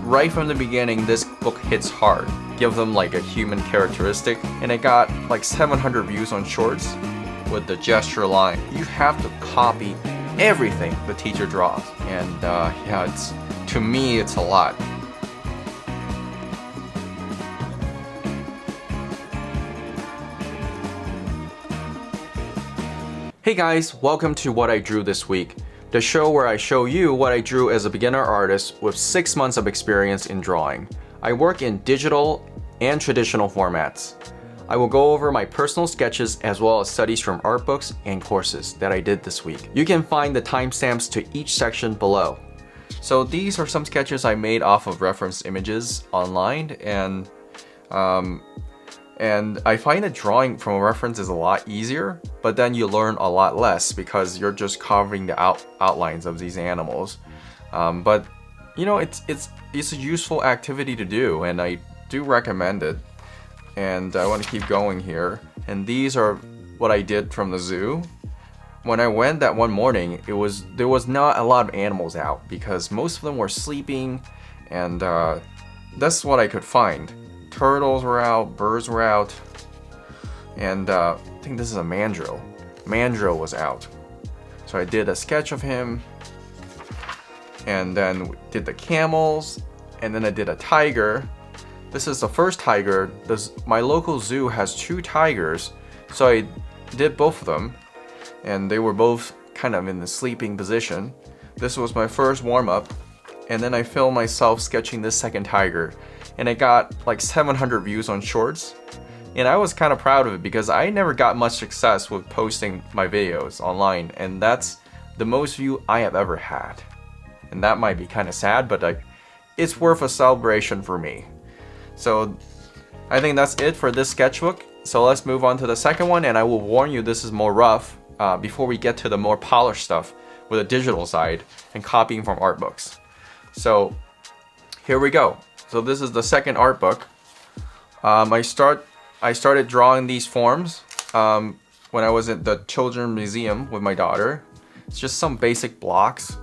right from the beginning, this book hits hard. Give them like a human characteristic, and it got like 700 views on Shorts with the gesture line. You have to copy everything the teacher draws, and yeah, to me it's a lot. Hey guys, welcome to What I Drew This Week, the show where I show you what I drew as a beginner artist with 6 months of experience in drawing. I work in digital and traditional formats. I will go over my personal sketches as well as studies from art books and courses that I did this week. You can find the timestamps to each section below. So these are some sketches I made off of reference images online, and I find that drawing from a reference is a lot easier, but then you learn a lot less because you're just covering the outlines of these animals. But you know, it's a useful activity to do, and I do recommend it. And I want to keep going here. And these are what I did from the zoo. When I went that one morning, there was not a lot of animals out because most of them were sleeping, and that's what I could find. Turtles were out, birds were out, and I think this is a mandrill. Mandrill was out. So I did a sketch of him, and then did the camels, and then I did a tiger. This is the first tiger. My local zoo has 2 tigers, so I did both of them, and they were both kind of in the sleeping position. This was my first warm-up, and then I filmed myself sketching this second tiger, and it got like 700 views on Shorts, and I was kind of proud of it because I never got much success with posting my videos online, and that's the most view I have ever had. And that might be kind of sad, but it's worth a celebration for me. So I think that's it for this sketchbook. So let's move on to the second one, and I will warn you this is more rough before we get to the more polished stuff with the digital side and copying from art books. So here we go. So this is the second art book. I started drawing these forms when I was at the Children's Museum with my daughter. It's just some basic blocks.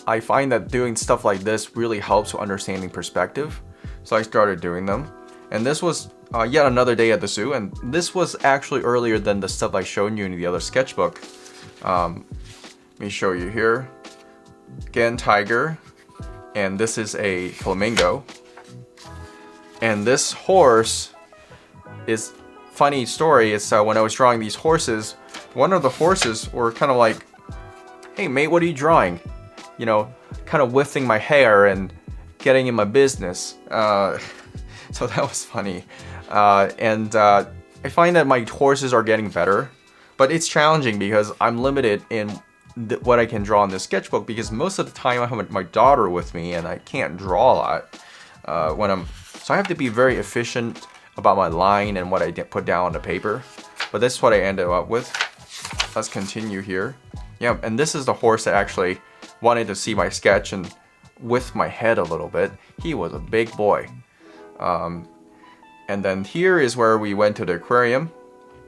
I find that doing stuff like this really helps with understanding perspective. So I started doing them. And this was yet another day at the zoo. And this was actually earlier than the stuff I showed you in the other sketchbook. Let me show you here. Again, tiger. And this is a flamingo. And this horse is, funny story, is when I was drawing these horses, one of the horses were kind of like, hey mate, what are you drawing? You know, kind of whiffing my hair and getting in my business. So that was funny. I find that my horses are getting better, but it's challenging because I'm limited in what I can draw in this sketchbook because most of the time I have my daughter with me and I can't draw a lot so I have to be very efficient about my line and what I put down on the paper. But this is what I ended up with. Let's continue here. Yeah, and this is the horse that actually wanted to see my sketch and with my head a little bit. He was a big boy. And then here is where we went to the aquarium.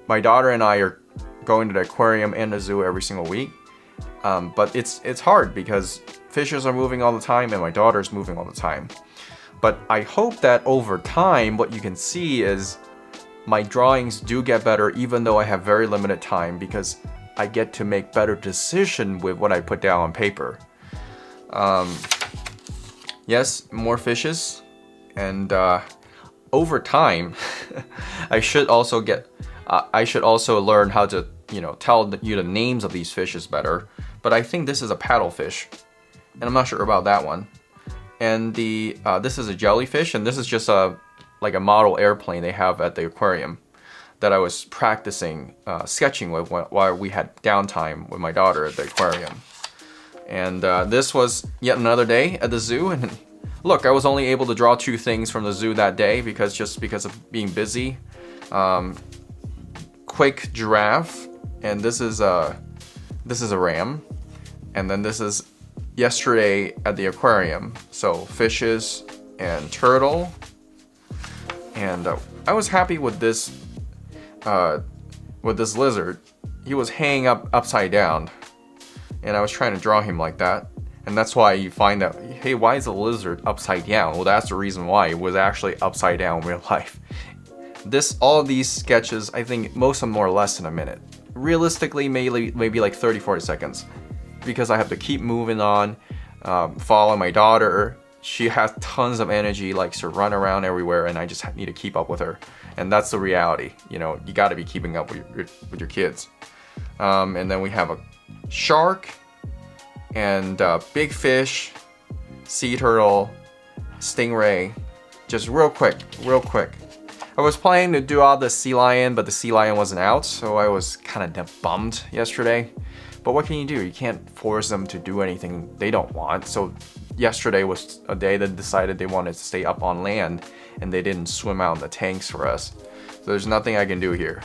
My daughter and I are going to the aquarium and the zoo every single week. But it's hard because fishes are moving all the time and my daughter's moving all the time. But I hope that over time, what you can see is my drawings do get better even though I have very limited time because I get to make better decisions with what I put down on paper. Yes, more fishes. And over time, I should also learn how to, tell you the names of these fishes better. But I think this is a paddlefish, and I'm not sure about that one. And this is a jellyfish, and this is just like a model airplane they have at the aquarium that I was practicing sketching with while we had downtime with my daughter at the aquarium. And this was yet another day at the zoo, and look, I was only able to draw 2 things from the zoo that day because of being busy. Quick giraffe, and this is a ram, and then this is yesterday at the aquarium. So fishes and turtle, and I was happy with this lizard. He was hanging upside down, and I was trying to draw him like that. And that's why you find that, hey, why is a lizard upside down? Well, that's the reason why. It was actually upside down in real life. All of these sketches, I think most of them are less than a minute. Realistically, maybe like 30-40 seconds. Because I have to keep moving on, follow my daughter. She has tons of energy, likes to run around everywhere, and I just need to keep up with her. And that's the reality. You know, you got to be keeping up with your kids. And then we have a shark, and big fish, sea turtle, stingray. Just real quick. I was planning to do all the sea lion, but the sea lion wasn't out, so I was kind of bummed yesterday. But what can you do? You can't force them to do anything they don't want. So yesterday was a day that decided they wanted to stay up on land, and they didn't swim out in the tanks for us. So there's nothing I can do here.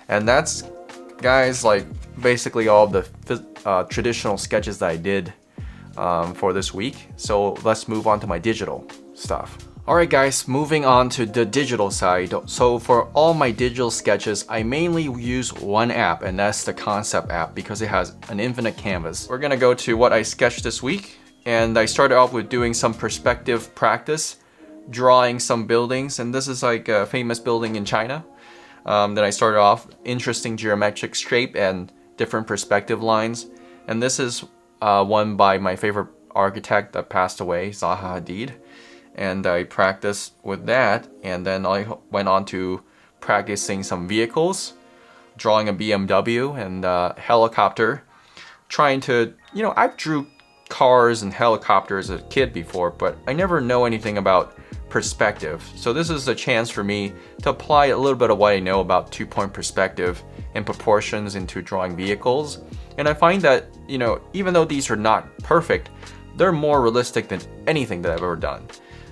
And that's, guys, like basically all of the traditional sketches that I did for this week. So let's move on to my digital stuff. Alright guys, moving on to the digital side. So for all my digital sketches, I mainly use one app, and that's the Concept app because it has an infinite canvas. We're gonna go to what I sketched this week, and I started off with doing some perspective practice, drawing some buildings, and this is like a famous building in China. Then I started off interesting geometric shape and different perspective lines, and this is one by my favorite architect that passed away, Zaha Hadid. And I practiced with that, and then I went on to practicing some vehicles, drawing a BMW and a helicopter, trying to, I drew cars and helicopters as a kid before, but I never know anything about perspective. So this is a chance for me to apply a little bit of what I know about two-point perspective and proportions into drawing vehicles. And I find that, even though these are not perfect, they're more realistic than anything that I've ever done.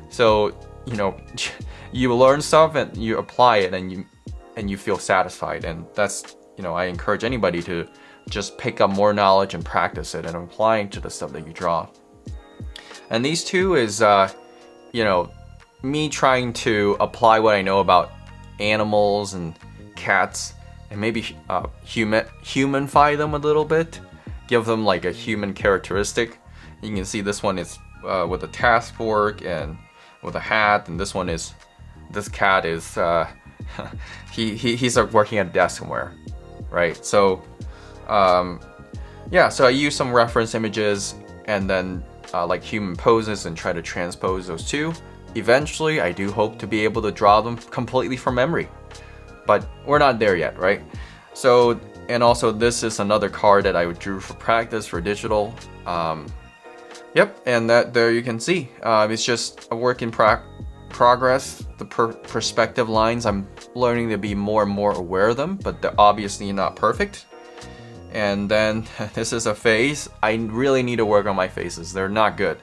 So, you learn stuff and you apply it, and you feel satisfied. And that's, I encourage anybody to just pick up more knowledge and practice it and applying to the stuff that you draw. And these two is, me trying to apply what I know about animals and cats, and maybe humanify them a little bit, give them like a human characteristic. You can see this one is with a task fork and with a hat, and this cat is he's working at a desk somewhere, right? So so I use some reference images and then like human poses and try to transpose those two. Eventually I do hope to be able to draw them completely from memory, but we're not there yet, right? So, and also this is another card that I drew for practice for digital. Yep, and there you can see. It's just a work in progress. The perspective lines, I'm learning to be more and more aware of them, but they're obviously not perfect. And then this is a face. I really need to work on my faces. They're not good.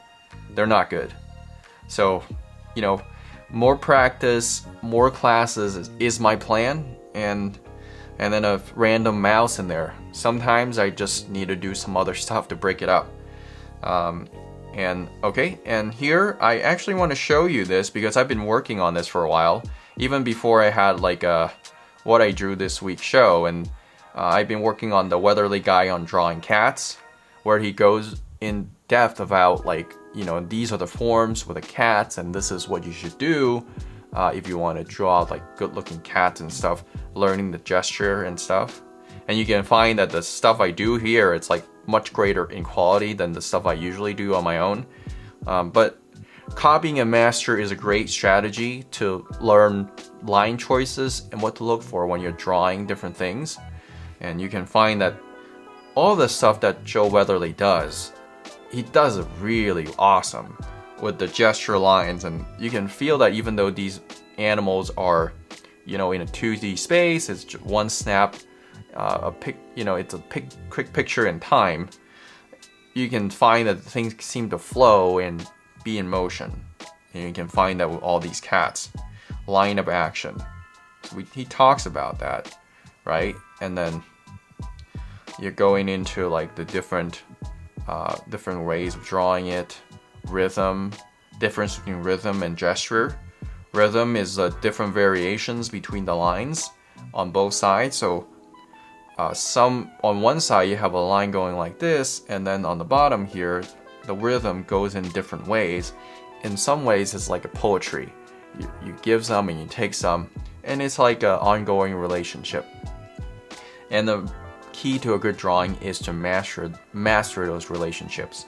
So, more practice, more classes is my plan, and then a random mouse in there. Sometimes I just need to do some other stuff to break it up. And here I actually want to show you this because I've been working on this for a while, even before I had like what I drew this week show. And I've been working on the Weatherly guy on drawing cats, where he goes in depth about like, these are the forms with the cats, and this is what you should do if you want to draw like good looking cats and stuff, learning the gesture and stuff. And you can find that the stuff I do here, it's like much greater in quality than the stuff I usually do on my own. But copying and master is a great strategy to learn line choices and what to look for when you're drawing different things. And you can find that all the stuff that Joe Weatherly does, he does it really awesome with the gesture lines. And you can feel that even though these animals are, in a 2D space, it's just one snap. It's a quick picture in time. You can find that things seem to flow and be in motion. And you can find that with all these cats. Line of action. He talks about that, right? And then you're going into like the different ways of drawing it. Rhythm, difference between rhythm and gesture. Rhythm is different variations between the lines on both sides. So some on one side you have a line going like this, and then on the bottom here the rhythm goes in different ways. In some ways, it's like a poetry. You give some and you take some, and it's like an ongoing relationship. And the key to a good drawing is to master those relationships.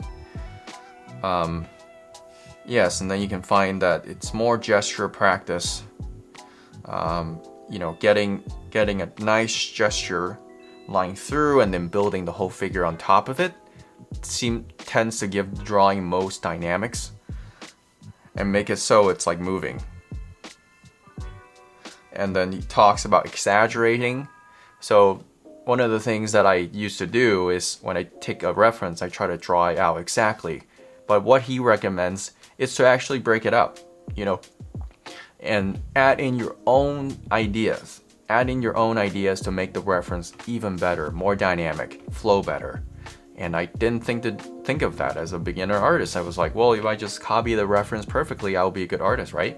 Yes, and then you can find that it's more gesture practice. You know, getting a nice gesture lying through and then building the whole figure on top of it tends to give the drawing most dynamics and make it so it's like moving. And then he talks about exaggerating. So one of the things that I used to do is when I take a reference, I try to draw it out exactly. But what he recommends is to actually break it up, you know, and add in your own ideas. Add in your own ideas to make the reference even better, more dynamic, flow better. And I didn't think of that as a beginner artist. I was like, well, if I just copy the reference perfectly, I'll be a good artist, right?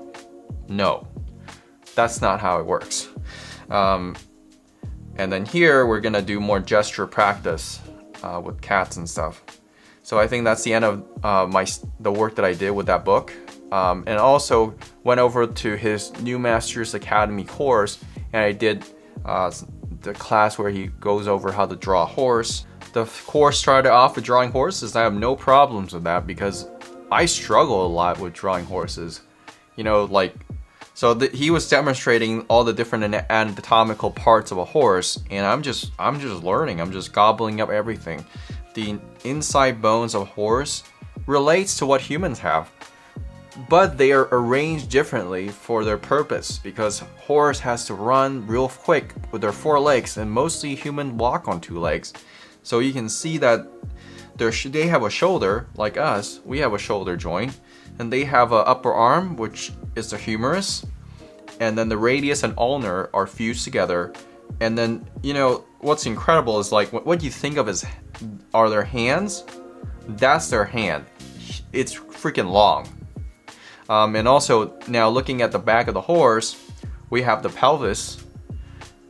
No, that's not how it works. And then here we're gonna do more gesture practice with cats and stuff. So I think that's the end of the work that I did with that book. And also went over to his New Masters Academy course, and I did the class where he goes over how to draw a horse. The course started off with drawing horses. I have no problems with that because I struggle a lot with drawing horses. You know, like, so he was demonstrating all the different anatomical parts of a horse, and I'm just learning. I'm just gobbling up everything. The inside bones of a horse relates to what humans have, but they are arranged differently for their purpose because horse has to run real quick with their 4 legs, and mostly humans walk on 2 legs. So you can see that they have a shoulder like us. We have a shoulder joint, and they have an upper arm, which is the humerus, and then the radius and ulnar are fused together. And then, you know, what's incredible is like what you think of as are their hands. That's their hand. It's freaking long. And also now looking at the back of the horse, we have the pelvis,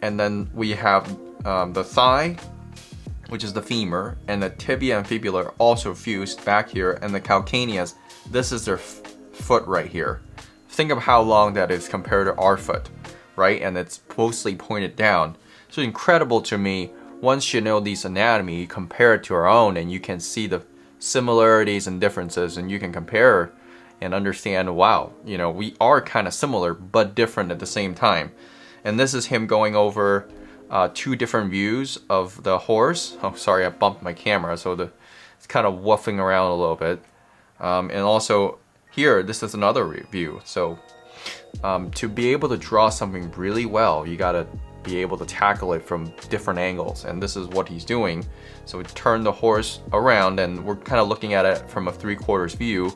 and then we have the thigh, which is the femur, and the tibia and fibula are also fused back here, and the calcaneus, this is their foot right here. Think of how long that is compared to our foot, right? And it's mostly pointed down. So incredible to me. Once you know these anatomy, compare it to our own, and you can see the similarities and differences, and you can compare and understand, wow, you know, we are kind of similar but different at the same time. And this is him going over 2 different views of the horse. Oh, sorry, I bumped my camera, so it's kind of woofing around a little bit. And also here, this is another view. So to be able to draw something really well, you gotta be able to tackle it from different angles, and this is what he's doing. So we turn the horse around, and we're kind of looking at it from a 3/4 view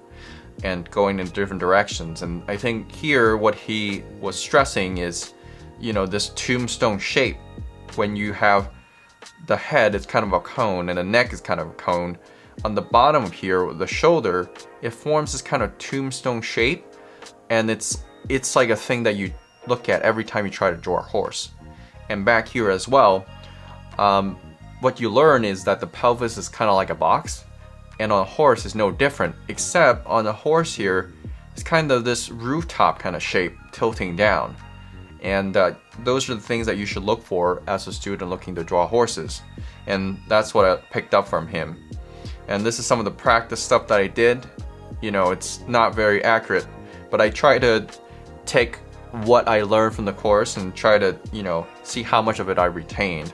and going in different directions. And I think here what he was stressing is, you know, this tombstone shape. When you have the head, it's kind of a cone, and the neck is kind of a cone. On the bottom of here, the shoulder, it forms this kind of tombstone shape, and it's like a thing that you look at every time you try to draw a horse. And back here as well, what you learn is that the pelvis is kind of like a box, and on a horse is no different, except on a horse here, it's kind of this rooftop kind of shape tilting down. And those are the things that you should look for as a student looking to draw horses. And that's what I picked up from him. And this is some of the practice stuff that I did. You know, it's not very accurate, but I try to take what I learned from the course and try to, you know, see how much of it I retained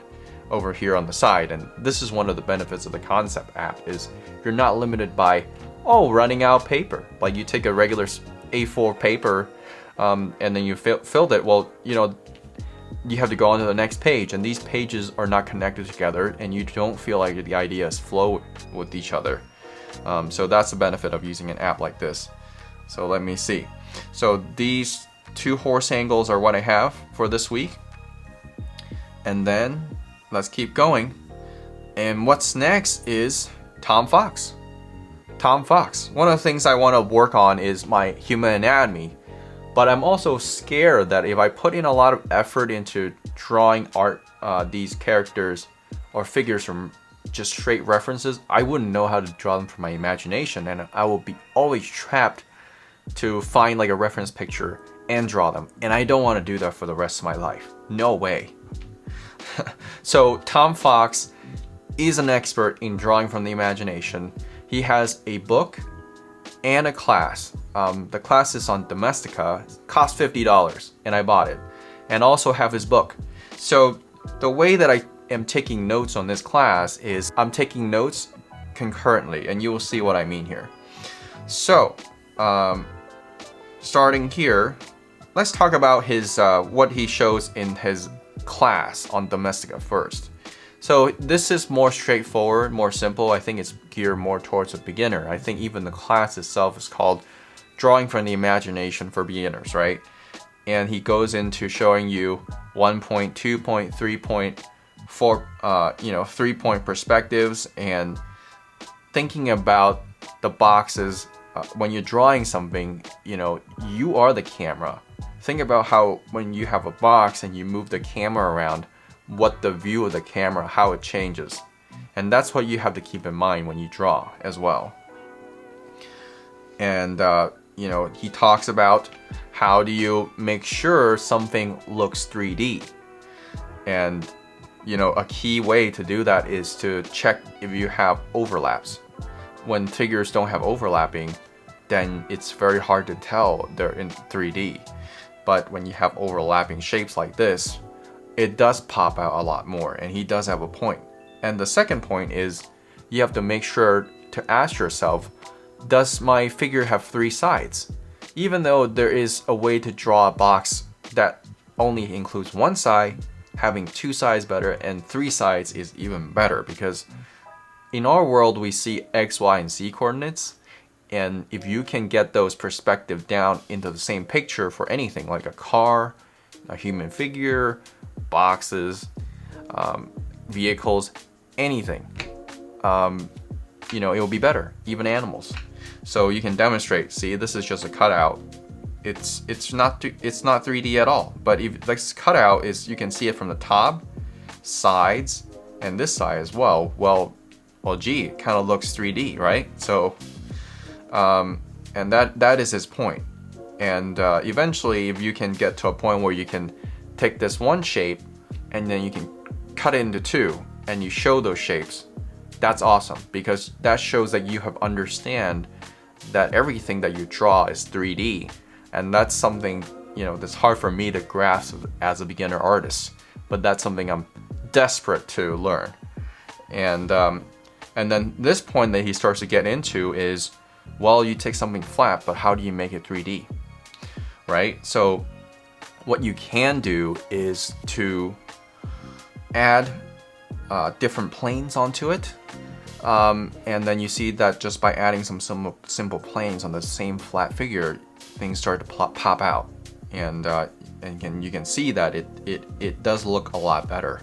over here on the side. And this is one of the benefits of the Concept app, is you're not limited by, running out of paper. Like you take a regular A4 paper, and then you filled it. Well, you know, you have to go on to the next page, and these pages are not connected together, and you don't feel like the ideas flow with each other. So that's the benefit of using an app like this. So let me see. So these 2 horse angles are what I have for this week. And then let's keep going. And what's next is Tom Fox. Tom Fox. One of the things I want to work on is my human anatomy. But I'm also scared that if I put in a lot of effort into drawing these characters or figures from just straight references, I wouldn't know how to draw them from my imagination, and I will be always trapped to find like a reference picture and draw them. And I don't want to do that for the rest of my life. No way. So Tom Fox is an expert in drawing from the imagination. He has a book and a class. The class is on Domestika, cost $50, and I bought it. And also have his book. So the way that I am taking notes on this class is I'm taking notes concurrently, and you will see what I mean here. So, starting here, let's talk about his what he shows in his class on Domestika first. So this is more straightforward, more simple. I think it's geared more towards a beginner. I think even the class itself is called Drawing from the Imagination for Beginners, right? And he goes into showing you 1 point, 2 point, 3 point, 4, 3-point perspectives, and thinking about the boxes. When you're drawing something, you are the camera. Think about how when you have a box and you move the camera around, what the view of the camera, how it changes. And that's what you have to keep in mind when you draw as well. And, he talks about how do you make sure something looks 3D. And, a key way to do that is to check if you have overlaps. When figures don't have overlapping, then it's very hard to tell they're in 3D. But when you have overlapping shapes like this, it does pop out a lot more, and he does have a point. And the second point is you have to make sure to ask yourself, does my figure have 3 sides? Even though there is a way to draw a box that only includes 1 side, having 2 sides better, and 3 sides is even better, because in our world we see X, Y, and Z coordinates, and if you can get those perspective down into the same picture for anything like a car, a human figure, boxes, vehicles, anything, it will be better, even animals. So you can demonstrate, see, this is just a cutout. It's not 3D at all, but if this cutout is, you can see it from the top, sides, and this side as well. Well, gee, it kind of looks 3D, right? So, and that is his point. And eventually, if you can get to a point where you can take this one shape and then you can cut it into 2 and you show those shapes, that's awesome, because that shows that you have understand that everything that you draw is 3D. And that's something, that's hard for me to grasp as a beginner artist, but that's something I'm desperate to learn. And then this point that he starts to get into is, well, you take something flat, but how do you make it 3D, right? So what you can do is to add different planes onto it. And then you see that just by adding some simple planes on the same flat figure, things start to pop out. And you can see that it does look a lot better.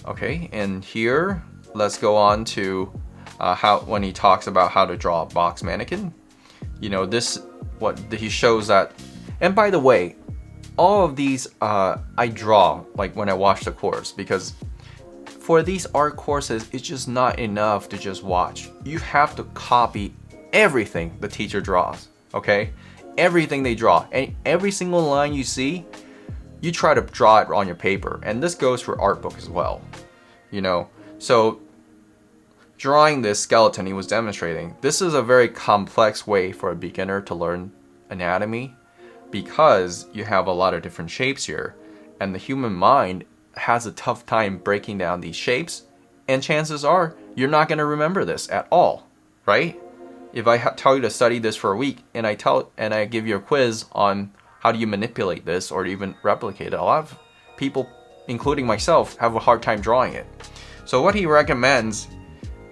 Okay, and here, let's go on to when he talks about how to draw a box mannequin. He shows that. And by the way, all of these I draw like when I watch the course, because for these art courses, it's just not enough to just watch. You have to copy everything the teacher draws, okay? Everything they draw. And every single line you see, you try to draw it on your paper. And this goes for art book as well, So drawing this skeleton he was demonstrating, this is a very complex way for a beginner to learn anatomy, because you have a lot of different shapes here. And the human mind has a tough time breaking down these shapes, and chances are you're not going to remember this at all, right? If I tell you to study this for a week and I give you a quiz on how do you manipulate this or even replicate it, a lot of people, including myself, have a hard time drawing it. So what he recommends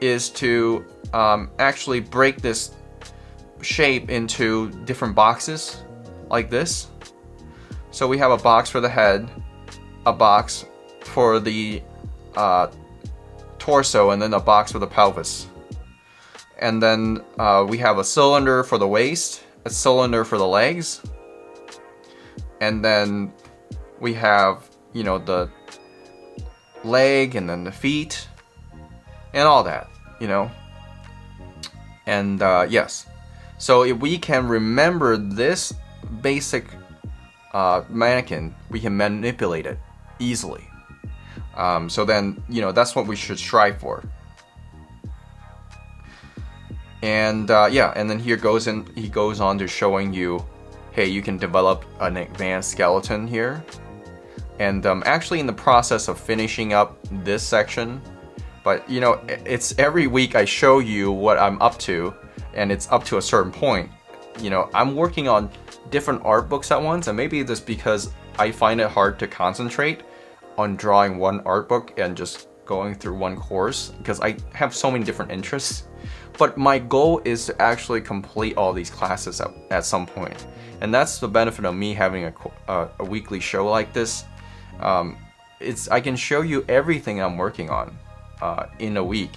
is to actually break this shape into different boxes like this. So we have a box for the head, a box for the torso, and then a box for the pelvis. And then we have a cylinder for the waist, a cylinder for the legs, and then we have, the leg and then the feet, and all that, you know. And yes, so if we can remember this basic mannequin, we can manipulate it easily. So then, you know, that's what we should strive for. And yeah, and then he goes on to showing you, hey, you can develop an advanced skeleton here. And actually in the process of finishing up this section, but you know, it's every week I show you what I'm up to, and it's up to a certain point. You know, I'm working on different art books at once, and maybe that's because I find it hard to concentrate on drawing one art book and just going through one course, because I have so many different interests. But my goal is to actually complete all these classes at some point. And that's the benefit of me having a weekly show like this. I can show you everything I'm working on in a week.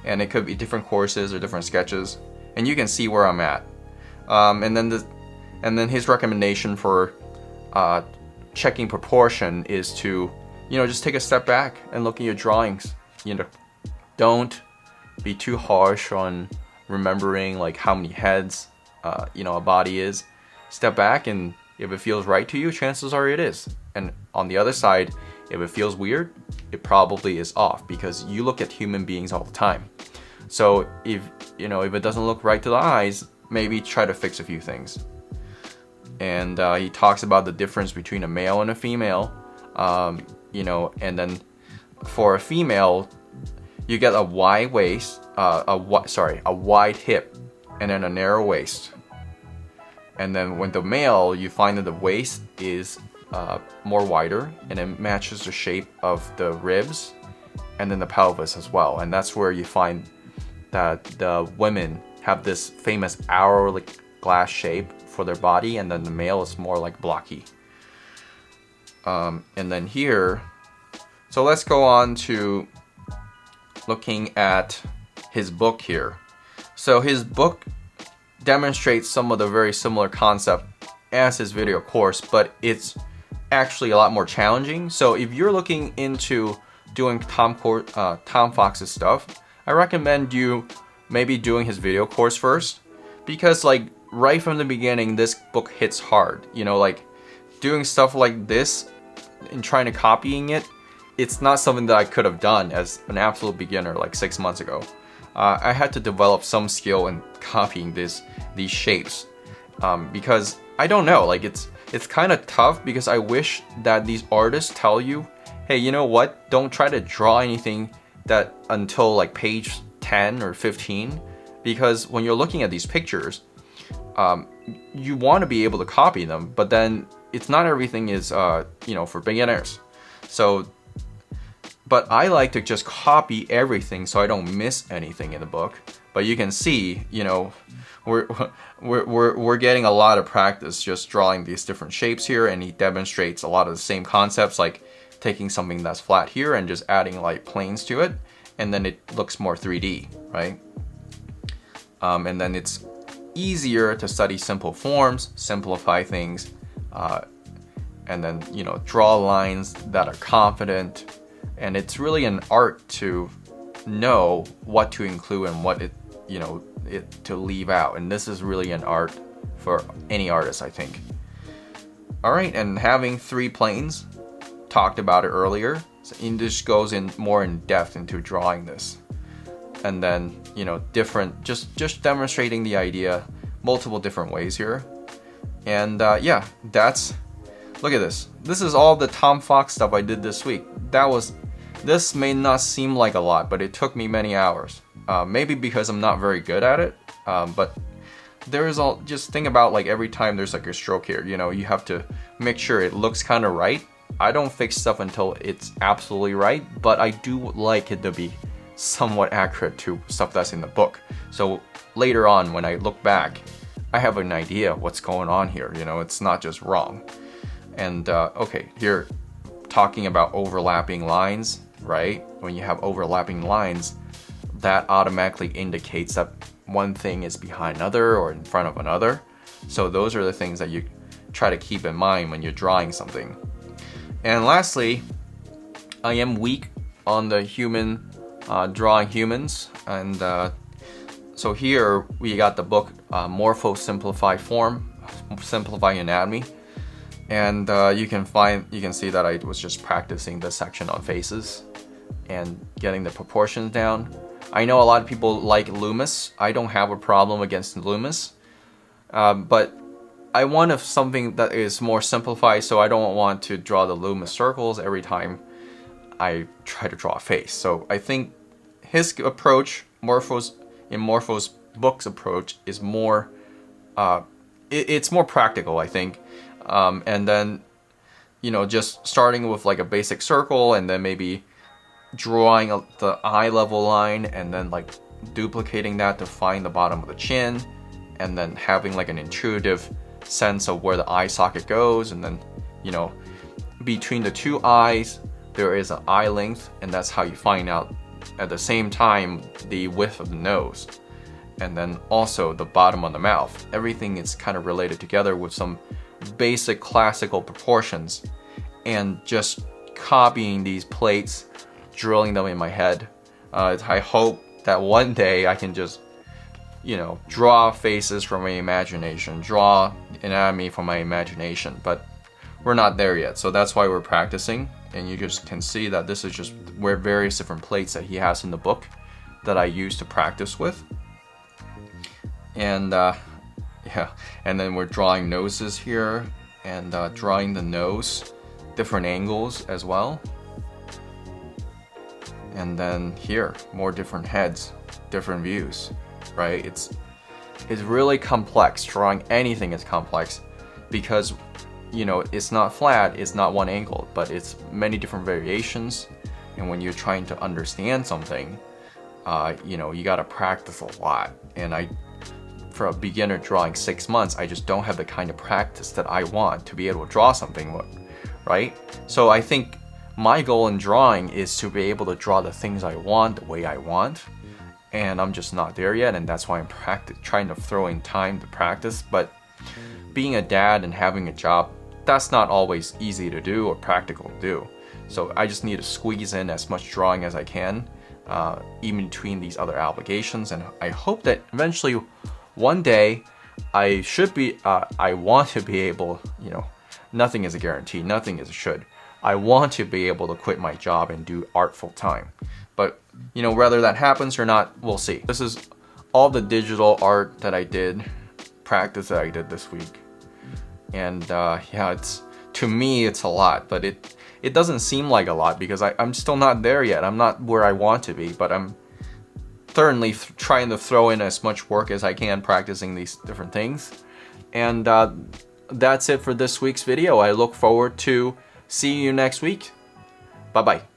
And it could be different courses or different sketches. And you can see where I'm at. And then his recommendation for checking proportion is to, you know, just take a step back and look at your drawings. You know, don't be too harsh on remembering like how many heads you know, a body is. Step back, and if it feels right to you, chances are it is. And on the other side, if it feels weird, it probably is off, because you look at human beings all the time. So if it doesn't look right to the eyes, maybe try to fix a few things. And he talks about the difference between a male and a female. You know, and then for a female, you get a wide waist, a wide hip, and then a narrow waist. And then when the male, you find that the waist is more wider, and it matches the shape of the ribs, and then the pelvis as well. And that's where you find that the women have this famous hourglass shape for their body, and then the male is more like blocky. And then here, so let's go on to looking at his book here. So his book demonstrates some of the very similar concept as his video course, but it's actually a lot more challenging. So if you're looking into doing Tom Fox's stuff, I recommend you maybe doing his video course first, because like right from the beginning, this book hits hard. You know, like doing stuff like this and trying to copying it, it's not something that I could have done as an absolute beginner like 6 months ago. I had to develop some skill in copying these shapes, because I don't know, like it's kind of tough, because I wish that these artists tell you, hey, you know what, don't try to draw anything that until like page 10 or 15, because when you're looking at these pictures, you want to be able to copy them, but then it's not everything is you know, for beginners. So but I like to just copy everything so I don't miss anything in the book. But you can see, you know, we're getting a lot of practice just drawing these different shapes here, and he demonstrates a lot of the same concepts, like taking something that's flat here and just adding like planes to it, and then it looks more 3D, right? And then it's easier to study simple forms, simplify things, and then, you know, draw lines that are confident. And it's really an art to know what to include and what to leave out. And this is really an art for any artist, I think. All right, and having 3 planes, talked about it earlier. So this goes in more in depth into drawing this. And then, you know, different, just demonstrating the idea multiple different ways here. And yeah, look at this. This is all the Tom Fox stuff I did this week. This may not seem like a lot, but it took me many hours. Maybe because I'm not very good at it, but just think about like every time there's like a stroke here, you know, you have to make sure it looks kind of right. I don't fix stuff until it's absolutely right, but I do like it to be somewhat accurate to stuff that's in the book. So later on, when I look back, I have an idea what's going on here, you know, it's not just wrong. And okay, here, talking about overlapping lines, right? When you have overlapping lines, that automatically indicates that one thing is behind another or in front of another. So those are the things that you try to keep in mind when you're drawing something. And lastly, I am weak on the human drawing humans. And so here we got the book Morpho Simplified Form, Simplifying Anatomy. And you can see that I was just practicing this section on faces and getting the proportions down. I know a lot of people like Loomis. I don't have a problem against Loomis, but I want something that is more simplified, so I don't want to draw the Loomis circles every time I try to draw a face. So I think his approach, Morpho's book's approach, is more, it's more practical, I think. And then, you know, just starting with like a basic circle and then maybe drawing the eye level line and then like duplicating that to find the bottom of the chin, and then having like an intuitive sense of where the eye socket goes, and then, you know, between the two eyes there is an eye length, and that's how you find out at the same time the width of the nose, and then also the bottom of the mouth. Everything is kind of related together with some basic classical proportions, and just copying these plates, drilling them in my head. I hope that one day I can just, you know, draw faces from my imagination, draw anatomy from my imagination, but we're not there yet. So that's why we're practicing, and you just can see that this is just where various different plates that he has in the book that I use to practice with. And yeah, and then we're drawing noses here, and drawing the nose, different angles as well. And then here, more different heads, different views, right? It's really complex. Drawing anything is complex because, you know, it's not flat, it's not one angle, but it's many different variations. And when you're trying to understand something, you know, you gotta practice a lot. And for a beginner drawing 6 months, I just don't have the kind of practice that I want to be able to draw something, right? So I think my goal in drawing is to be able to draw the things I want the way I want, and I'm just not there yet, and that's why I'm trying to throw in time to practice. But being a dad and having a job, that's not always easy to do or practical to do. So I just need to squeeze in as much drawing as I can, even between these other obligations, and I hope that eventually one day I want to be able, you know, nothing is a guarantee, nothing is a should. I want to be able to quit my job and do art full time. But, you know, whether that happens or not, we'll see. This is all the digital art that I did, practice that I did this week. And yeah, to me it's a lot, but it doesn't seem like a lot because I'm still not there yet. I'm not where I want to be, but I'm thoroughly trying to throw in as much work as I can practicing these different things. And that's it for this week's video. I look forward to seeing you next week. Bye-bye.